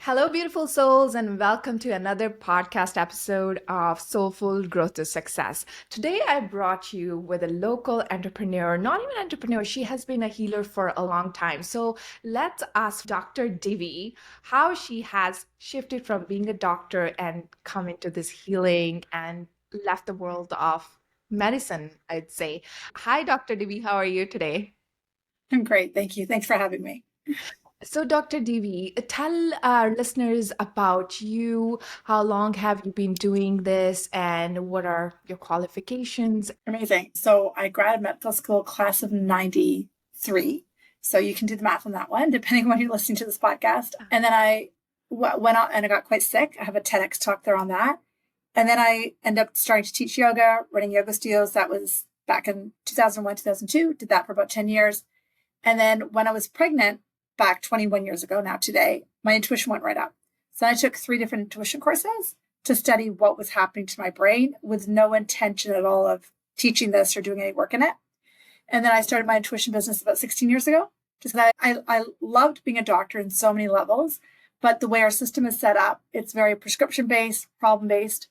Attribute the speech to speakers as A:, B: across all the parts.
A: Hello, beautiful souls, and welcome to another podcast episode of Soulful Growth to Success. Today, I brought you with a local entrepreneur, not even entrepreneur, she has been a healer for a long time. So let's ask Dr. Divi how she has shifted from being a doctor and come into this healing and left the world of medicine, I'd say. Hi, Dr. Divi, how are you today?
B: I'm great. Thank you. Thanks for having me.
A: So, Dr. Divi, tell our listeners about you. How long have you been doing this, and what are your qualifications?
B: Amazing. So I graduated medical school class of 93. So you can do the math on that one, depending on when you're listening to this podcast. And then I went on and I got quite sick. I have a TEDx talk there on that. And then I ended up starting to teach yoga, running yoga studios. That was back in 2001, 2002. Did that for about 10 years. And then when I was pregnant, back 21 years ago now today, my intuition went right up. So I took 3 different intuition courses to study what was happening to my brain with no intention at all of teaching this or doing any work in it. And then I started my intuition business about 16 years ago. Just that I loved being a doctor in so many levels, but the way our system is set up, it's very prescription based, problem based.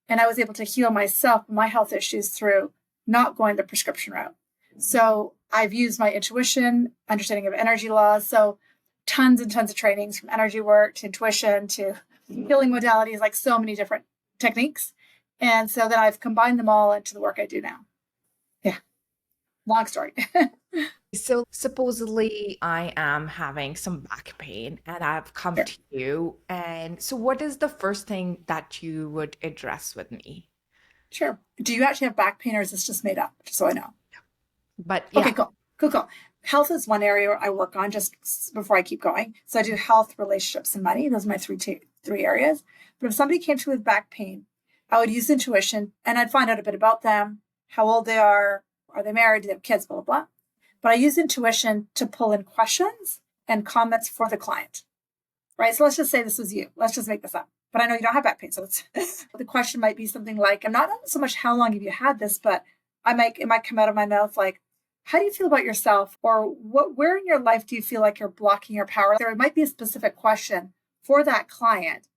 B: And I was able to heal myself, my health issues through not going the prescription route. So I've used my intuition, understanding of energy laws. So tons and tons of trainings from energy work to intuition to healing modalities, like so many different techniques. And so then I've combined them all into the work I do now. Yeah, long story.
A: So, supposedly, I am having some back pain, and I've come
B: Sure.
A: to you. And so, what is the first thing that you would address with me?
B: Sure. Do you actually have back pain or is this just made up? Just so I know.
A: But
B: Okay,
A: yeah,
B: cool. Cool, cool. Health is one area I work on just before I keep going. So I do health, relationships, and money. Those are my three areas. But if somebody came to me with back pain, I would use intuition and I'd find out a bit about them, how old they are they married, do they have kids, blah, blah, blah. But I use intuition to pull in questions and comments for the client, right? So let's just say this was you. Let's just make this up. But I know you don't have back pain. So it's, the question might be something like, I'm not so much how long have you had this, but it might come out of my mouth like, how do you feel about yourself? Or where in your life do you feel like you're blocking your power? There might be a specific question for that client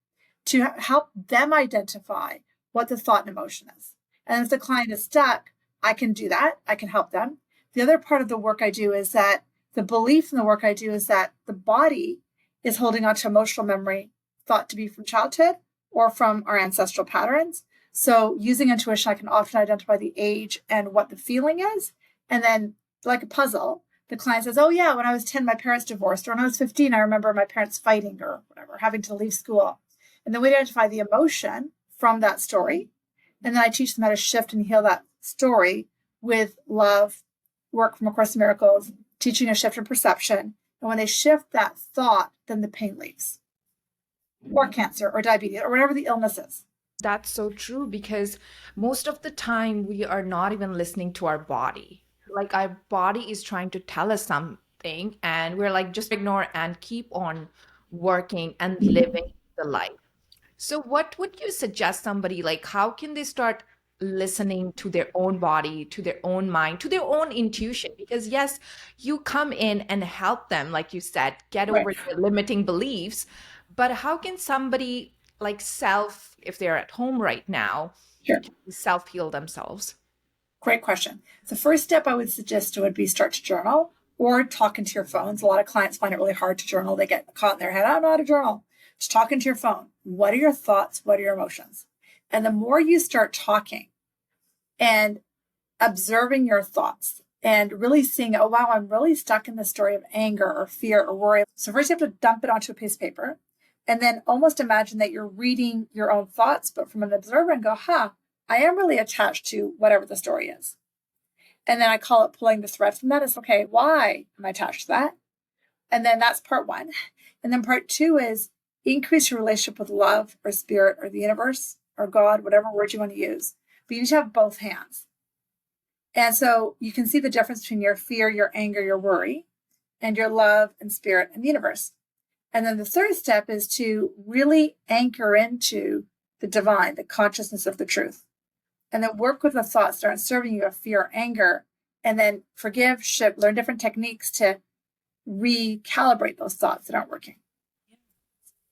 B: to help them identify what the thought and emotion is. And if the client is stuck, I can do that. I can help them. The other part of the work I do is that the belief in the work I do is that the body is holding on to emotional memory thought to be from childhood or from our ancestral patterns. So using intuition, I can often identify the age and what the feeling is. And then like a puzzle, the client says, oh yeah, when I was 10, my parents divorced, or when I was 15, I remember my parents fighting or whatever, having to leave school. And then we identify the emotion from that story. And then I teach them how to shift and heal that story with love, work from A Course in Miracles, teaching a shift in perception. And when they shift that thought, then the pain leaves, or cancer or diabetes or whatever the illness is.
A: that's so true because most of the time we are not even listening to our body. Like our body is trying to tell us something, and we're like, just ignore and keep on working and living the life. So, what would you suggest somebody like how can they start listening to their own body, to their own mind, to their own intuition? Because yes, you come in and help them, like you said, get
B: Right.
A: over their limiting beliefs. But how can somebody like self, if they're at home right now,
B: Sure.
A: self heal themselves?
B: Great question. The first step I would suggest would be start to journal or talk into your phones. A lot of clients find it really hard to journal. They get caught in their head. I don't know how to journal. Just talk into your phone. What are your thoughts? What are your emotions? And the more you start talking and observing your thoughts and really seeing, oh, wow, I'm really stuck in the story of anger or fear or worry. So first you have to dump it onto a piece of paper and then almost imagine that you're reading your own thoughts, but from an observer and go, I am really attached to whatever the story is. And then I call it pulling the thread from that. It's okay, why am I attached to that? And then that's part one. And then part two is increase your relationship with love or spirit or the universe or God, whatever word you want to use. But you need to have both hands. And so you can see the difference between your fear, your anger, your worry, and your love and spirit and the universe. And then the third step is to really anchor into the divine, the consciousness of the truth. And then work with the thoughts that aren't serving you of fear or anger. And then forgive, shift, learn different techniques to recalibrate those thoughts that aren't working.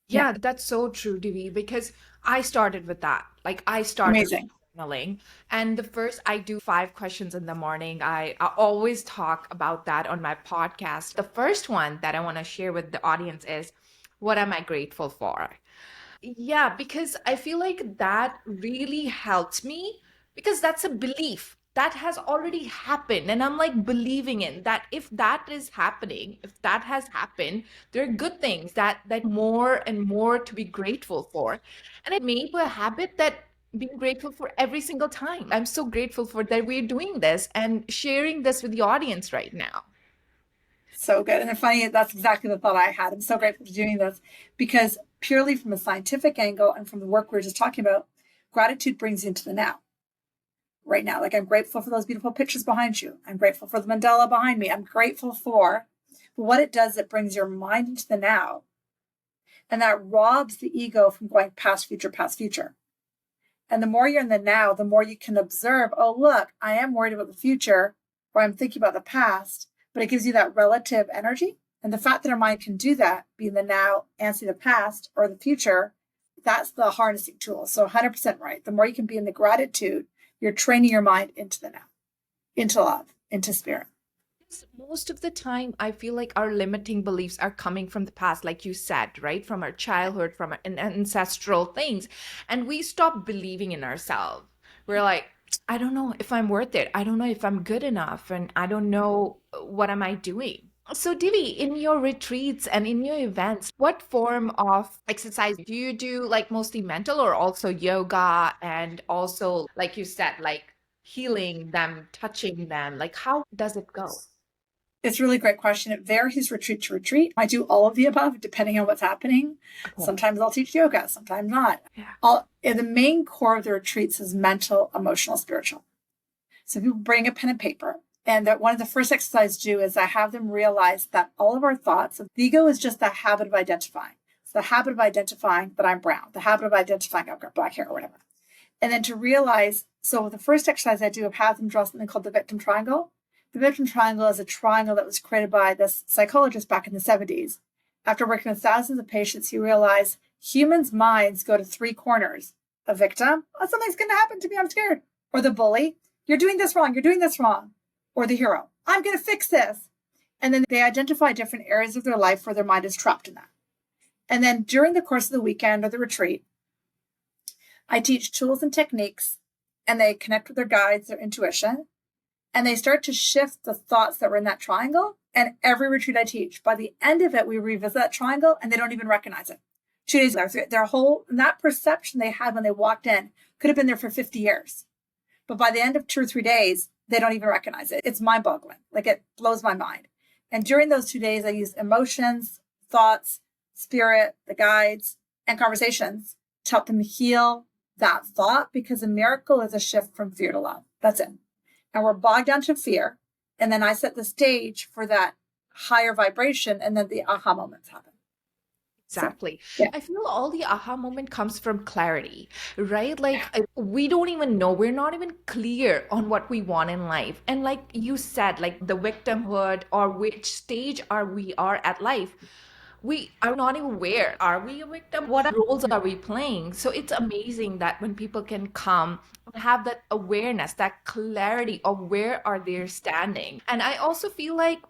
B: Yeah.
A: Yeah, that's so true, Divi, because I started with that. Like I started
B: Amazing.
A: journaling. And the first I do 5 questions in the morning. I always talk about that on my podcast. The first one that I want to share with the audience is, what am I grateful for? Yeah, because I feel like that really helped me because that's a belief that has already happened. And I'm like believing in that if that is happening, if that has happened, there are good things that more and more to be grateful for. And it made a habit that being grateful for every single time. I'm so grateful for that we're doing this and sharing this with the audience right now.
B: So good. And funny, that's exactly the thought I had. I'm so grateful for doing this because purely from a scientific angle and from the work we were just talking about, gratitude brings you into the now. Right now, like I'm grateful for those beautiful pictures behind you. I'm grateful for the mandala behind me. I'm grateful for what it does. It brings your mind into the now. And that robs the ego from going past, future, past, future. And the more you're in the now, the more you can observe, oh, look, I am worried about the future or I'm thinking about the past, but it gives you that relative energy. And the fact that our mind can do that, be in the now and see the past or the future, that's the harnessing tool. So 100% right. The more you can be in the gratitude, you're training your mind into the now, into love, into spirit.
A: Most of the time, I feel like our limiting beliefs are coming from the past, like you said, right? From our childhood, from our ancestral things. And we stop believing in ourselves. We're like, I don't know if I'm worth it. I don't know if I'm good enough. And I don't know what am I doing. So, Divi, in your retreats and in your events, what form of exercise do you do? Like mostly mental or also yoga and also, like you said, like healing them, touching them? Like, how does it go?
B: It's a really great question. It varies retreat to retreat. I do all of the above depending on what's happening.
A: Okay.
B: Sometimes I'll teach yoga, sometimes not.
A: Yeah.
B: The main core of the retreats is mental, emotional, spiritual. So people bring a pen and paper. And that one of the first exercises I do is I have them realize that all of our thoughts, the ego is just the habit of identifying. It's the habit of identifying that I'm brown, the habit of identifying I've got black hair or whatever. And then to realize, so the first exercise I do is have them draw something called the victim triangle. The victim triangle is a triangle that was created by this psychologist back in the 70s. After working with thousands of patients, he realized humans' minds go to three corners. A victim, oh, something's going to happen to me, I'm scared. Or the bully, you're doing this wrong, you're doing this wrong. Or the hero, I'm going to fix this. And then they identify different areas of their life where their mind is trapped in that. And then during the course of the weekend or the retreat, I teach tools and techniques, and they connect with their guides, their intuition, and they start to shift the thoughts that were in that triangle. And every retreat I teach, by the end of it, we revisit that triangle and they don't even recognize it. 2 days later, their whole, that perception they had when they walked in could have been there for 50 years. But by the end of 2 or 3 days, they don't even recognize it. It's mind boggling. Like it blows my mind. And during those 2 days, I use emotions, thoughts, spirit, the guides, and conversations to help them heal that thought, because a miracle is a shift from fear to love. That's it. And we're bogged down to fear. And then I set the stage for that higher vibration, and then the aha moments happen. So,
A: Exactly.
B: yeah.
A: I feel all the aha moment comes from clarity, right? Like we don't even know, we're not even clear on what we want in life. And like you said, like the victimhood or which stage are we are at life, we are not even aware. Are we a victim? What roles are we playing? So it's amazing that when people can come and have that awareness, that clarity of where are they standing. And I also feel like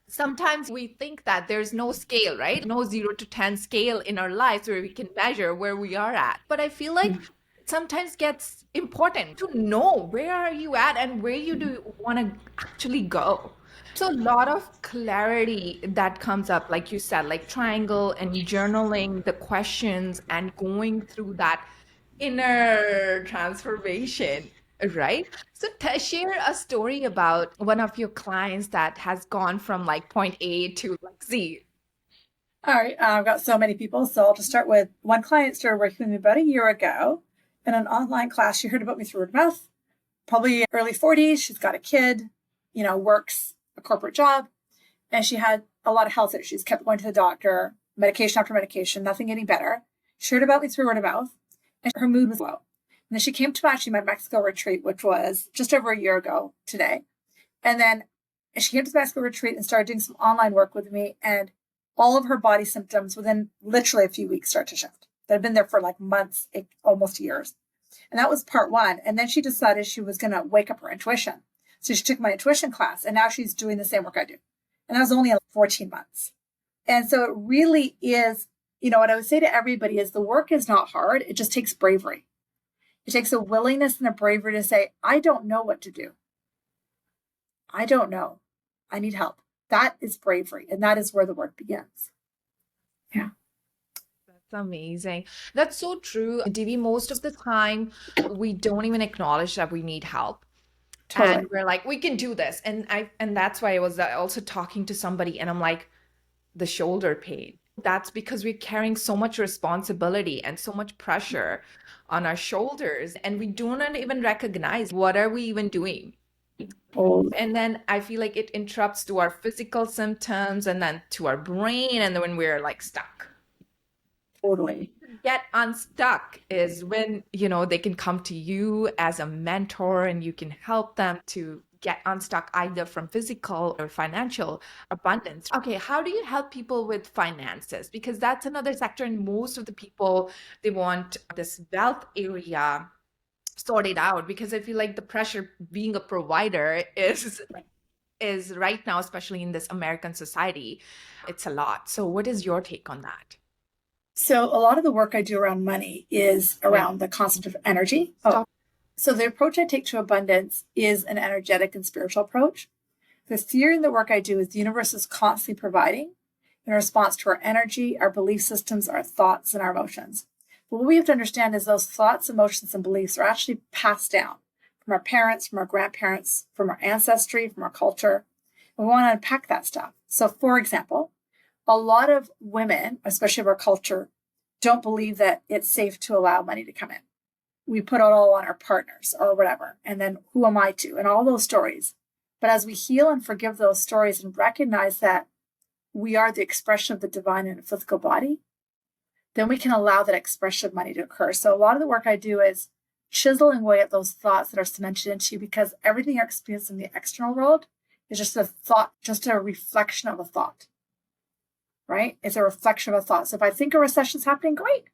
A: sometimes we think that there's no scale, right? No 0 to 10 scale in our lives where we can measure where we are at. But I feel like it sometimes gets important to know where are you at and where you do want to actually go. So a lot of clarity that comes up, like you said, like triangle and journaling the questions and going through that inner transformation, right? So share a story about one of your clients that has gone from like point A to like Z.
B: All right. I've got so many people. So I'll just start with one client started working with me about a year ago in an online class. She heard about me through word of mouth, probably early 40s. She's got a kid, works a corporate job, and she had a lot of health issues, kept going to the doctor, medication after medication, nothing getting better. She heard about me through word of mouth, and her mood was low. And then she came to actually my Mexico retreat, which was just over a year ago today. And then she came to the Mexico retreat and started doing some online work with me. And all of her body symptoms within literally a few weeks start to shift. They've been there for like months, almost years. And that was part one. And then she decided she was going to wake up her intuition. So she took my intuition class, and now she's doing the same work I do. And that was only in 14 months. And so it really is, what I would say to everybody is the work is not hard. It just takes bravery. It takes a willingness and a bravery to say, I don't know what to do. I don't know. I need help. That is bravery. And that is where the work begins. Yeah.
A: That's amazing. That's so true. Divi, most of the time, we don't even acknowledge that we need help.
B: Totally.
A: And we're like, we can do this. And that's why I was also talking to somebody, and I'm like, the shoulder pain. That's because we're carrying so much responsibility and so much pressure on our shoulders, and we do not even recognize what are we even doing. And then I feel like it interrupts to our physical symptoms and then to our brain, and then when we're like stuck.
B: Totally.
A: Get unstuck is when, they can come to you as a mentor and you can help them to get unstuck either from physical or financial abundance. Okay, how do you help people with finances? Because that's another sector, and most of the people, they want this wealth area sorted out, because I feel like the pressure being a provider is right now, especially in this American society, it's a lot. So what is your take on that?
B: So a lot of the work I do around money is around the concept of energy. So the approach I take to abundance is an energetic and spiritual approach. The theory in the work I do is the universe is constantly providing in response to our energy, our belief systems, our thoughts, and our emotions. But what we have to understand is those thoughts, emotions, and beliefs are actually passed down from our parents, from our grandparents, from our ancestry, from our culture. And we want to unpack that stuff. So for example, a lot of women, especially of our culture, don't believe that it's safe to allow money to come in. We put it all on our partners or whatever. And then who am I to? And all those stories. But as we heal and forgive those stories and recognize that we are the expression of the divine in a physical body, then we can allow that expression of money to occur. So a lot of the work I do is chiseling away at those thoughts that are cemented into you, because everything you're experiencing in the external world is just a thought, just a reflection of a thought. Right? It's a reflection of a thought. So if I think a recession is happening, great.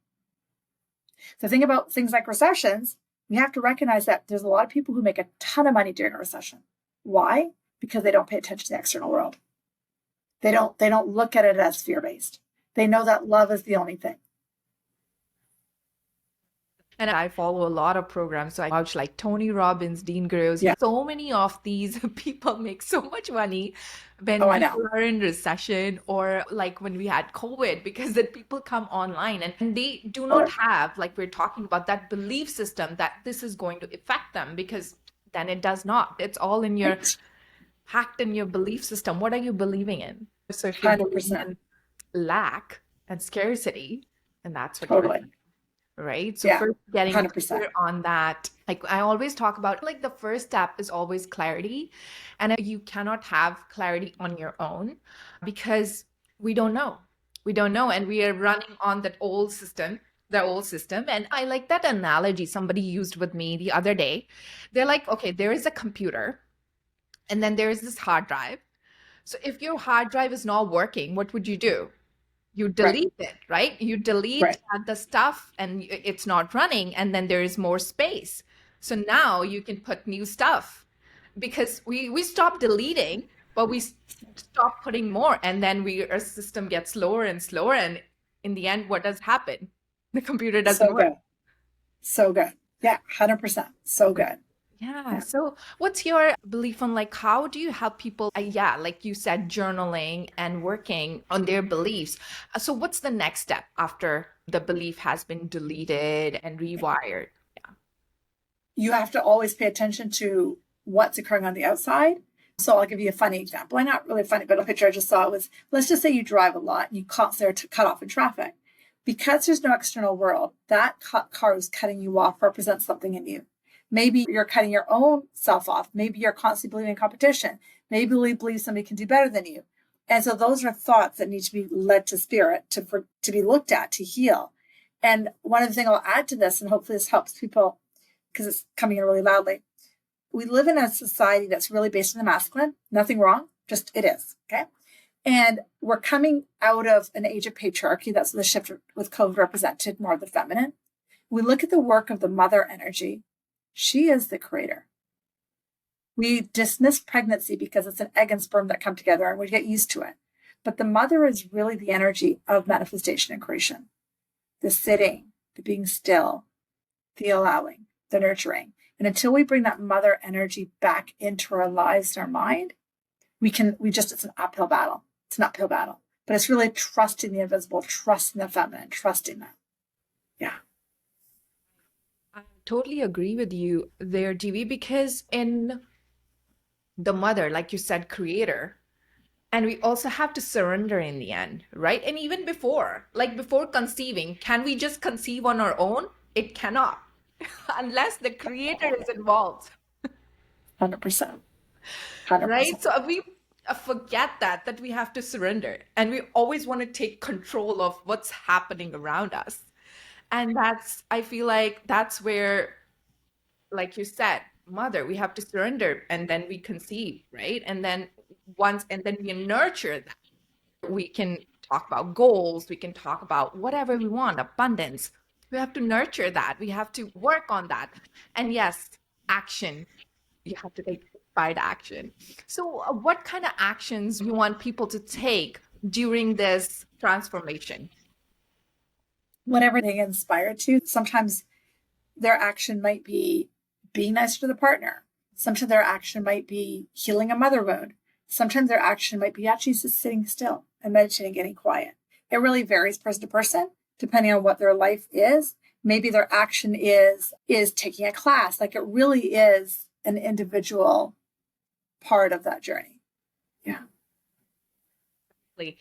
B: The thing about things like recessions, we have to recognize that there's a lot of people who make a ton of money during a recession. Why? Because they don't pay attention to the external world. They don't look at it as fear-based. They know that love is the only thing.
A: And I follow a lot of programs. So I watch like Tony Robbins, Dean Groves.
B: Yeah.
A: So many of these people make so much money when
B: I
A: people
B: know.
A: are in recession, or like when we had COVID, because then people come online and they do not have, like we're talking about, that belief system that this is going to affect them, because then it does not. It's all in your hacked in your belief system. What are you believing in? So if you're believing
B: 100%.
A: in lack and scarcity, and that's what you're
B: Totally.
A: doing. Right? So
B: Yeah.
A: first getting
B: 100%.
A: clear on that, like I always talk about, like the first step is always clarity. And you cannot have clarity on your own, because we don't know. We don't know. And we are running on that old system, the old system. And I like that analogy somebody used with me the other day. They're like, okay, there is a computer, and then there is this hard drive. So if your hard drive is not working, what would you do? You delete it, right? You delete the stuff and it's not running, and then there is more space. So now you can put new stuff, because we stop deleting, but we stop putting more, and then our system gets slower and slower, and in the end, what does happen? The computer doesn't work.
B: Good. So good. Yeah, 100%. So good.
A: Yeah. So what's your belief on, like, how do you help people? Like you said, journaling and working on their beliefs. So what's the next step after the belief has been deleted and rewired? Yeah.
B: You have to always pay attention to what's occurring on the outside. So I'll give you a funny example. Not really funny, but a picture I just saw was, let's just say you drive a lot and you constantly are cut off in traffic. Because there's no external world, that car who's cutting you off represents something in you. Maybe you're cutting your own self off. Maybe you're constantly believing in competition. Maybe you believe somebody can do better than you. And so those are thoughts that need to be led to spirit, to be looked at, to heal. And one of the things I'll add to this, and hopefully this helps people because it's coming in really loudly. We live in a society that's really based on the masculine. Nothing wrong, just it is, okay? And we're coming out of an age of patriarchy. That's the shift with COVID represented more of the feminine. We look at the work of the mother energy. She is the creator. We dismiss pregnancy because it's an egg and sperm that come together and we get used to it. But the mother is really the energy of manifestation and creation. The sitting, the being still, the allowing, the nurturing. And until we bring that mother energy back into our lives and our mind, it's an uphill battle. It's an uphill battle. But it's really trusting the invisible, trusting the feminine, trusting that. Yeah.
A: I totally agree with you there, Divi, because in the mother, like you said, creator, and we also have to surrender in the end, right? And even before, like before conceiving, can we just conceive on our own? It cannot, unless the creator is involved,
B: 100%.
A: right?
B: 100%.
A: So we forget that we have to surrender, and we always want to take control of what's happening around us. And I feel like that's where, like you said, mother, we have to surrender and then we conceive, right? And then we nurture that. We can talk about goals, we can talk about whatever we want, abundance. We have to nurture that. We have to work on that. And yes, action. You have to take inspired action. So, what kind of actions you want people to take during this transformation?
B: Whatever they get inspired to, sometimes their action might be being nicer to the partner. Sometimes their action might be healing a mother wound. Sometimes their action might be actually just sitting still and meditating, getting quiet. It really varies person to person, depending on what their life is. Maybe their action is taking a class. Like it really is an individual part of that journey. Yeah.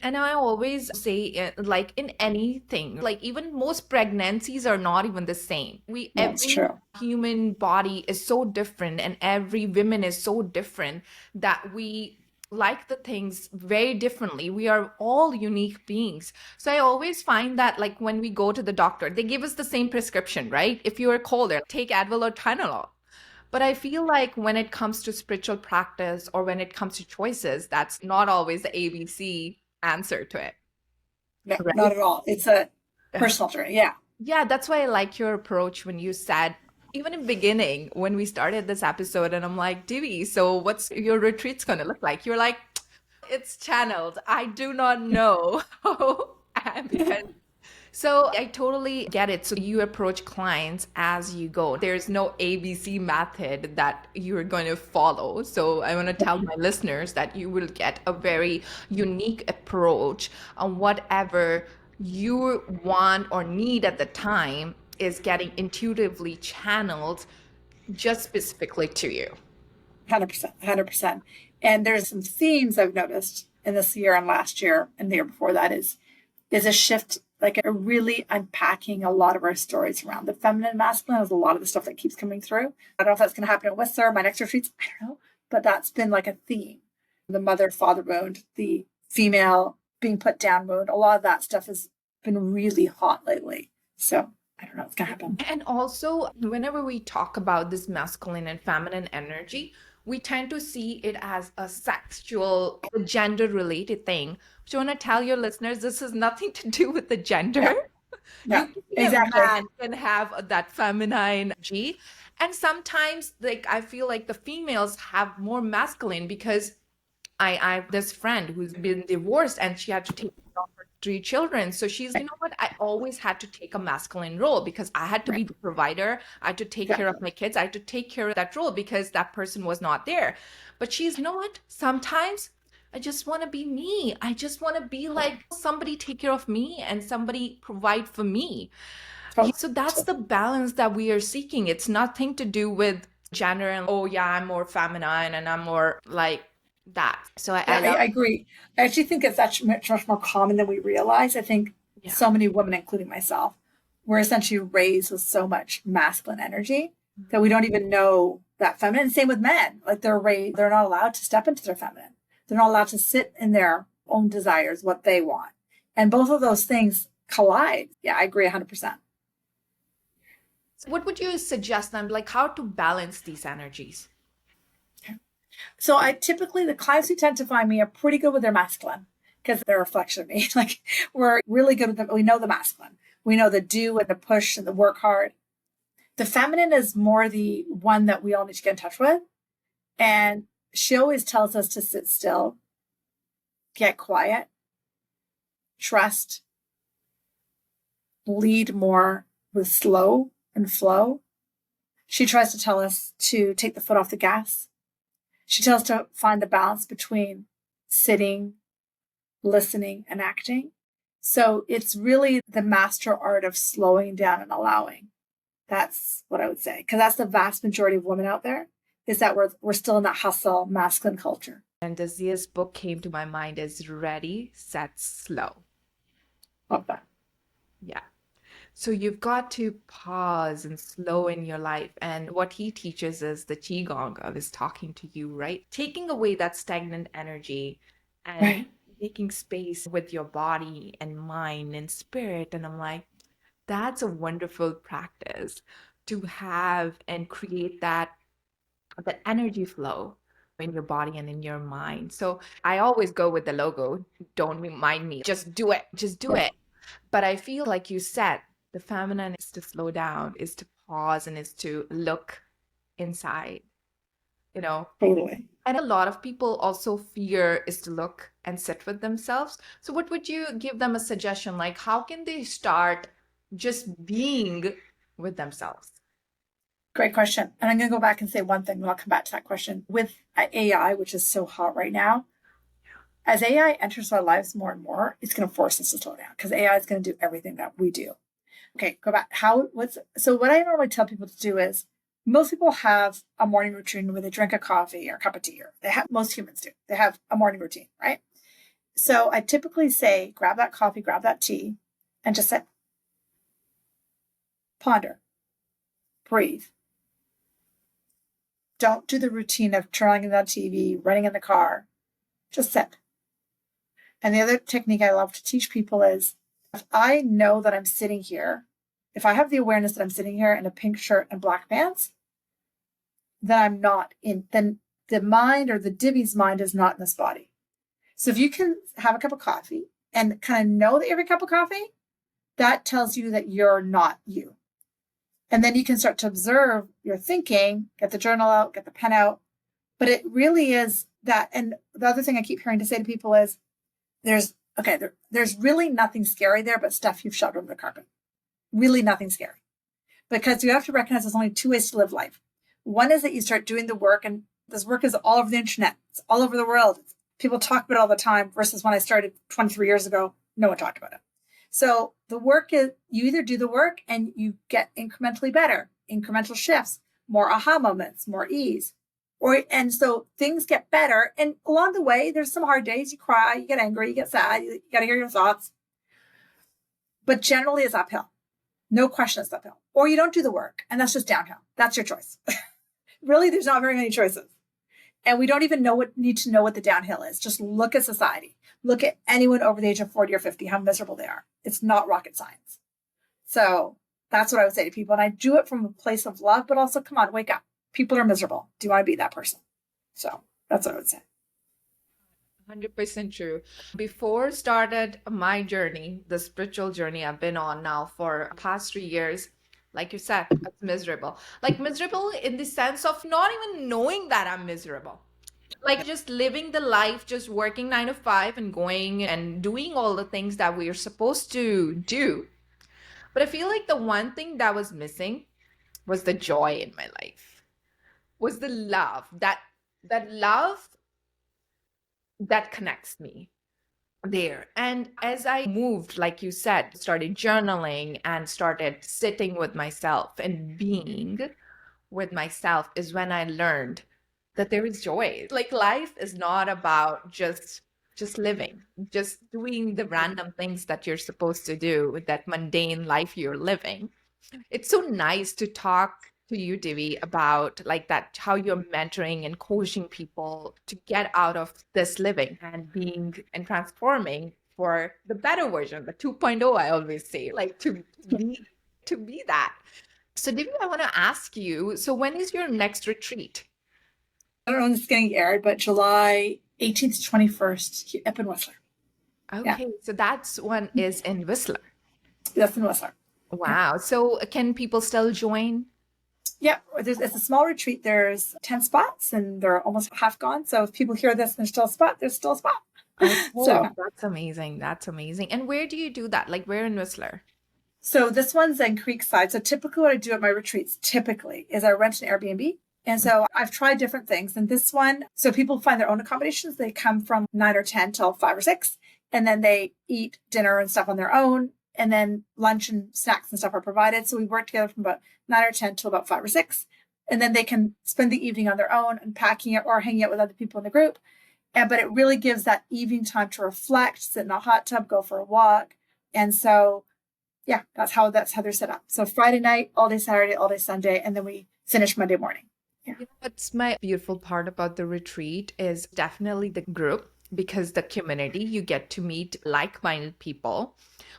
A: And I always say, like in anything, like even most pregnancies are not even the same.
B: That's
A: Every
B: true.
A: human body is so different, and every woman is so different that we like the things very differently. We are all unique beings. So I always find that, like when we go to the doctor, they give us the same prescription, right? If you are cold, they're take Advil or Tylenol. But I feel like when it comes to spiritual practice or when it comes to choices, that's not always the ABC answer to it,
B: No, not
A: right?
B: at all. It's a
A: Yeah.
B: personal journey. Yeah.
A: Yeah, that's why I like your approach when you said, even in beginning, when we started this episode, and I'm like, Divi, so what's your retreat's gonna look like? You're like, it's channeled. I do not know. Because so I totally get it. So you approach clients as you go. There's no ABC method that you're going to follow. So I want to tell my listeners that you will get a very unique approach on whatever you want or need at the time is getting intuitively channeled just specifically to you.
B: 100%. 100%. And there's some themes I've noticed in this year and last year and the year before that is a shift, like a really unpacking a lot of our stories around the feminine and masculine is a lot of the stuff that keeps coming through. I don't know if that's going to happen at Whistler, my next retreats, I don't know, but that's been like a theme. The mother father wound, the female being put down wound, a lot of that stuff has been really hot lately. So I don't know what's going to happen.
A: And also, whenever we talk about this masculine and feminine energy, we tend to see it as a sexual, gender related thing. So I want to tell your listeners this has nothing to do with the gender.
B: Yeah,
A: You
B: yeah,
A: can be a
B: exactly.
A: man can have that feminine energy. And sometimes, like, I feel like the females have more masculine because I have this friend who's been divorced and she had to take care of her three children. So she's, you know what? I always had to take a masculine role because I had to be
B: Right.
A: the provider. I had to take
B: Yeah.
A: care of my kids. I had to take care of that role because that person was not there. But she's, you know what? Sometimes I just want to be me. I just want to be like somebody take care of me and somebody provide for me.
B: Totally.
A: So that's the balance that we are seeking. It's nothing to do with gender and, oh, yeah, I'm more feminine and I'm more like that. So I
B: Yeah,
A: love,
B: I agree. I actually think it's actually much more common than we realize. I think
A: yeah.
B: so many women, including myself, were essentially raised with so much masculine energy that we don't even know that feminine. Same with men. Like they're not allowed to step into their feminine. They're not allowed to sit in their own desires, what they want. And both of those things collide. Yeah, I agree 100%.
A: So what would you suggest them, like how to balance these energies?
B: So I typically, the clients who tend to find me are pretty good with their masculine. because they're a reflection of me. Like we're really good with them. We know the masculine. We know the do and the push and the work hard. The feminine is more the one that we all need to get in touch with. And she always tells us to sit still, get quiet, trust, lead more with slow and flow. She tries to tell us to take the foot off the gas. She tells us to find the balance between sitting, listening, and acting. So it's really the master art of slowing down and allowing. That's what I would say. Because that's the vast majority of women out there, is that we're still in that hustle masculine culture.
A: And Azia's book came to my mind is Ready, Set, Slow.
B: Love that.
A: Yeah. So you've got to pause and slow in your life. And what he teaches is the qigong of is talking to you, right? Taking away that stagnant energy and
B: Right.
A: making space with your body and mind and spirit. And I'm like, that's a wonderful practice to have and create that energy flow in your body and in your mind. So I always go with the logo, don't remind me, just do it, just do it. But I feel like you said, the feminine is to slow down, is to pause, and is to look inside, you know.
B: Totally.
A: And a lot of people also fear is to look and sit with themselves. So what would you give them a suggestion? Like, how can they start just being with themselves?
B: Great question. And I'm going to go back and say one thing, and I'll come back to that question. With AI, which is so hot right now, as AI enters our lives more and more, it's going to force us to slow down because AI is going to do everything that we do. Okay, go back. So what I normally tell people to do is most people have a morning routine where they drink a coffee or a cup of tea, or most humans do. They have a morning routine, right? So I typically say, grab that coffee, grab that tea, and just sit, ponder, breathe. Don't do the routine of turning on the TV, running in the car. Just sit. And the other technique I love to teach people is if I know that I'm sitting here, if I have the awareness that I'm sitting here in a pink shirt and black pants, then then the mind or the Divi's mind is not in this body. So if you can have a cup of coffee and kind of know that you have a cup of coffee, that tells you that you're not you. And then you can start to observe your thinking, get the journal out, get the pen out. But it really is that. And the other thing I keep hearing to say to people is there's really nothing scary there but stuff you've shoved under the carpet. Really nothing scary. Because you have to recognize there's only two ways to live life. One is that you start doing the work, and this work is all over the internet. It's all over the world. People talk about it all the time versus when I started 23 years ago, no one talked about it. So the work is, you either do the work and you get incrementally better, incremental shifts, more aha moments, more ease. And so things get better. And along the way, there's some hard days. You cry, you get angry, you get sad, you got to hear your thoughts. But generally it's uphill. No question it's uphill. Or you don't do the work and that's just downhill. That's your choice. Really, there's not very many choices. And we don't even need to know what the downhill is. Just look at society. Look at anyone over the age of 40 or 50, how miserable they are. It's not rocket science. So that's what I would say to people. And I do it from a place of love, but also, come on, wake up. People are miserable. Do you want to be that person? So that's what I would say.
A: 100% true. Before started my journey, the spiritual journey I've been on now for the past 3 years, like you said, it's miserable. Like miserable in the sense of not even knowing that I'm miserable. Like just living the life, just working 9 to 5 and going and doing all the things that we are supposed to do. But I feel like the one thing that was missing was the joy in my life, was the love, that love that connects me there. And as I moved, like you said, started journaling and started sitting with myself and being with myself is when I learned that there is joy. Like life is not about just living, just doing the random things that you're supposed to do with that mundane life you're living. It's so nice to talk to you, Divi, about like that, how you're mentoring and coaching people to get out of this living and being and transforming for the better version, the 2.0, I always say, like to be that. So, Divi, I want to ask you, so when is your next retreat?
B: I don't know when it's getting aired, but July 18th to 21st up in Whistler. Yeah,
A: Okay, so that's one is in Whistler.
B: that's in Whistler. Yeah.
A: Wow. So can people still join?
B: Yeah, it's a small retreat. There's 10 spots and they're almost half gone. So if people hear this and there's still a spot, there's still a spot.
A: Okay,
B: So
A: that's amazing. That's amazing. And where do you do that? Like where in Whistler?
B: So this one's in Creekside. So typically what I do at my retreats typically is I rent an Airbnb. And so I've tried different things. And this one, so people find their own accommodations. They come from 9 or 10 till 5 or 6, and then they eat dinner and stuff on their own. And then lunch and snacks and stuff are provided. So we work together from about 9 or 10 till about 5 or 6. And then they can spend the evening on their own, unpacking it or hanging out with other people in the group. But it really gives that evening time to reflect, sit in a hot tub, go for a walk. And so yeah, that's how they're set up. So Friday night, all day Saturday, all day Sunday, and then we finish Monday morning. Yeah,
A: You know, what's my beautiful part about the retreat is definitely the group because the community, you get to meet like-minded people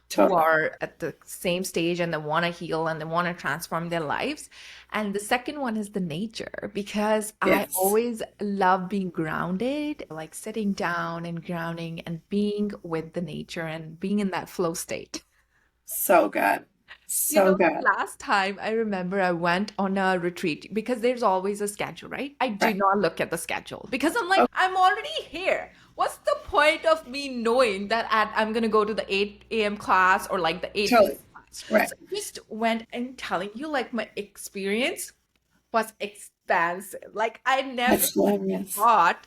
A: who
B: totally.
A: are at the same stage and they want to heal and they want to transform their lives. And the second one is the nature because I
B: Yes.
A: always love being grounded, like sitting down and grounding and being with the nature and being in that flow state.
B: So good.
A: You
B: So
A: know,
B: good.
A: last time I remember I went on a retreat because there's always a schedule, right? I do
B: Right.
A: not look at the schedule because I'm like,
B: Oh,
A: I'm already here. What's the point of me knowing that I'm gonna go to the 8 a.m. class or like the 8 p.m.
B: totally.
A: class?
B: Right.
A: So I just went and telling you, like, my experience was expansive. Like, I never
B: That's hilarious.
A: thought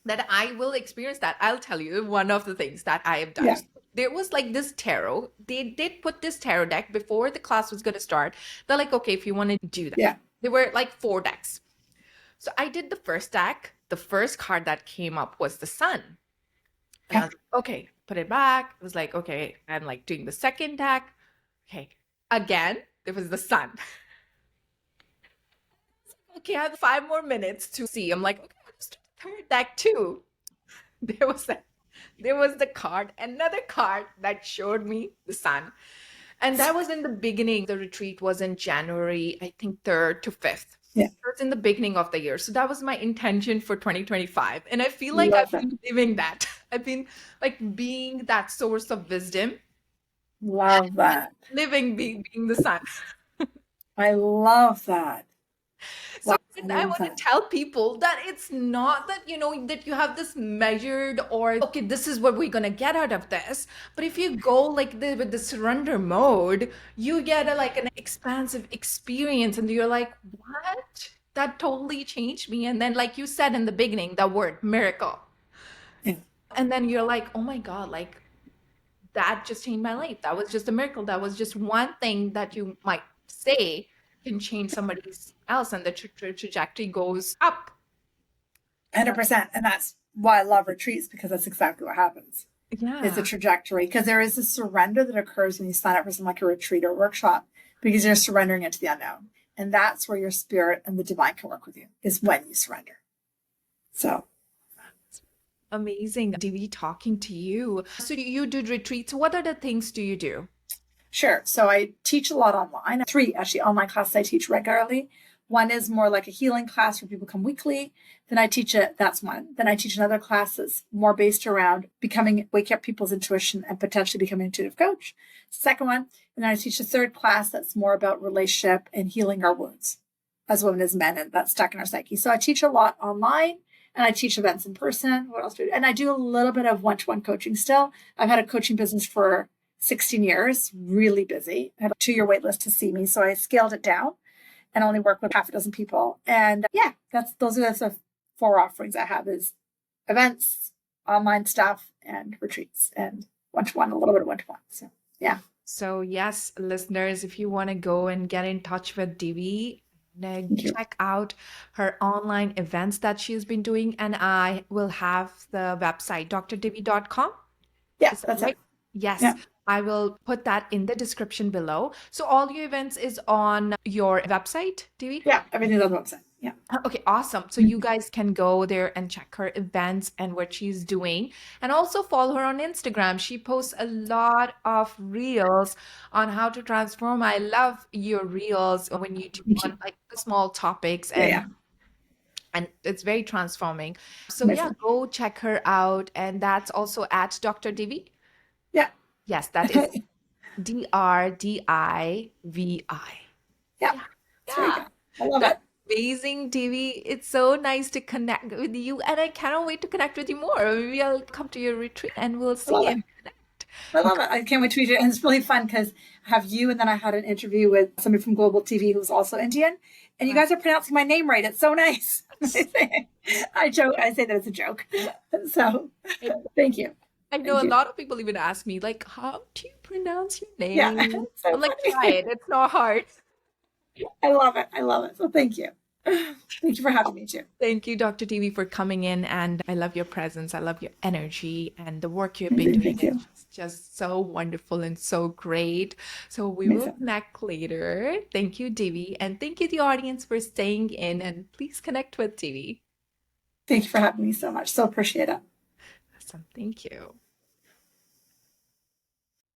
A: that I will experience that. I'll tell you one of the things that I have done.
B: Yeah.
A: So there was like this tarot. They did put this tarot deck before the class was going to start. They're like, okay, if you want to do that.
B: Yeah.
A: There were like four decks. So I did the first deck. The first card that came up was the sun. And I
B: Yeah.
A: was like, okay, put it back. I was like, okay, I'm like doing the second deck. Okay. Again, there was the sun. Okay, I have 5 more minutes to see. I'm like, okay, I'll just do the third deck too. There was a there was the card, another card that showed me the sun. And that was in the beginning. The retreat was in January, I think 3rd to 5th.
B: Yeah.
A: So it's in the beginning of the year. So that was my intention for 2025. And I feel like
B: Love
A: I've
B: that.
A: been living that. I've been like being that source of wisdom
B: Love
A: and
B: that.
A: living being the sun.
B: I love that.
A: So
B: Wow. I
A: I
B: love
A: want to
B: that.
A: tell people that it's not that, that you have this measured or, okay, this is what we're going to get out of this. But if you go like with the surrender mode, you get like an expansive experience and you're like, what? That totally changed me. And then, like you said in the beginning, that word miracle.
B: Yeah.
A: And then you're like, oh my God, like that just changed my life. That was just a miracle. That was just one thing that you might say can change somebody else, and the trajectory goes up. And
B: 100%. And that's why I love retreats, because that's exactly what happens. It's a
A: yeah,
B: trajectory, because there is a surrender that occurs when you sign up for something like a retreat or workshop, because you're surrendering into the unknown. And that's where your spirit and the divine can work with you, is when you surrender. So
A: amazing. Divi, talking to you. So you do retreats. What other things do you do?
B: sure. So I teach a lot online. 3 actually online classes I teach regularly. One is more like a healing class where people come weekly. Then I teach it. That's one. Then I teach another class that's more based around wake up people's intuition and potentially becoming an intuitive coach. Second one. And then I teach a third class that's more about relationship and healing our wounds as women, as men, and that's stuck in our psyche. So I teach a lot online and I teach events in person. What else do I do? And I do a little bit of one-to-one coaching still. I've had a coaching business for 16 years, really busy. I had a 2-year wait list to see me. So I scaled it down and only work with half a dozen people. And yeah, those are the sort of 4 offerings I have: is events, online stuff, and retreats, and one-to-one, a little bit of one-to-one. So yeah.
A: So yes, listeners, if you want to go and get in touch with Divi,
B: Thank you.
A: check out her online events that she's been doing, and I will have the website drdivi.com.
B: Yeah,
A: Is that
B: that's it.
A: right? Yes,
B: Yeah.
A: I will put that in the description below. So all your events is on your website, Devi?
B: Yeah. Everything's on the website. Yeah.
A: Okay, awesome. So you guys can go there and check her events and what she's doing. And also follow her on Instagram. She posts a lot of reels on how to transform. I love your reels when you do
B: Thank
A: on
B: you.
A: like small topics
B: Yeah. Yeah.
A: and and it's very transforming. So yeah,
B: Amazing.
A: go check her out. And that's also at Dr. Divi.
B: Yeah.
A: Yes, that is DRDIVI.
B: Yeah.
A: Yeah.
B: There you
A: Yeah.
B: go. I love
A: That's
B: it.
A: amazing, Divi. It's so nice to connect with you, and I cannot wait to connect with you more. Maybe I'll come to your retreat and we'll
B: I
A: see
B: love it.
A: and connect.
B: I love
A: Okay.
B: it. I can't wait to meet you. And it's really fun because I have you, and then I had an interview with somebody from Global TV who's also Indian. And you
A: Wow.
B: guys are pronouncing my name right. It's so nice. I joke. I say that it's a joke. So
A: I
B: thank you.
A: I know
B: Thank
A: a
B: you.
A: lot of people even ask me, like, how do you pronounce your
B: Yeah.
A: name?
B: It's so
A: I'm like, try
B: funny.
A: it. It's not hard.
B: I love it. I love it. So thank you. Thank you for having me too.
A: Thank you, Dr. TV, for coming in. And I love your presence. I love your energy and the work you've been
B: Amazing.
A: doing
B: Thank
A: is
B: you.
A: just so wonderful and so great. So we will
B: Amazing.
A: connect later. Thank you, Divi. And thank you, the audience, for staying in. And please connect with Divi.
B: Thank you for having me so much. So appreciate it.
A: Awesome. Thank you.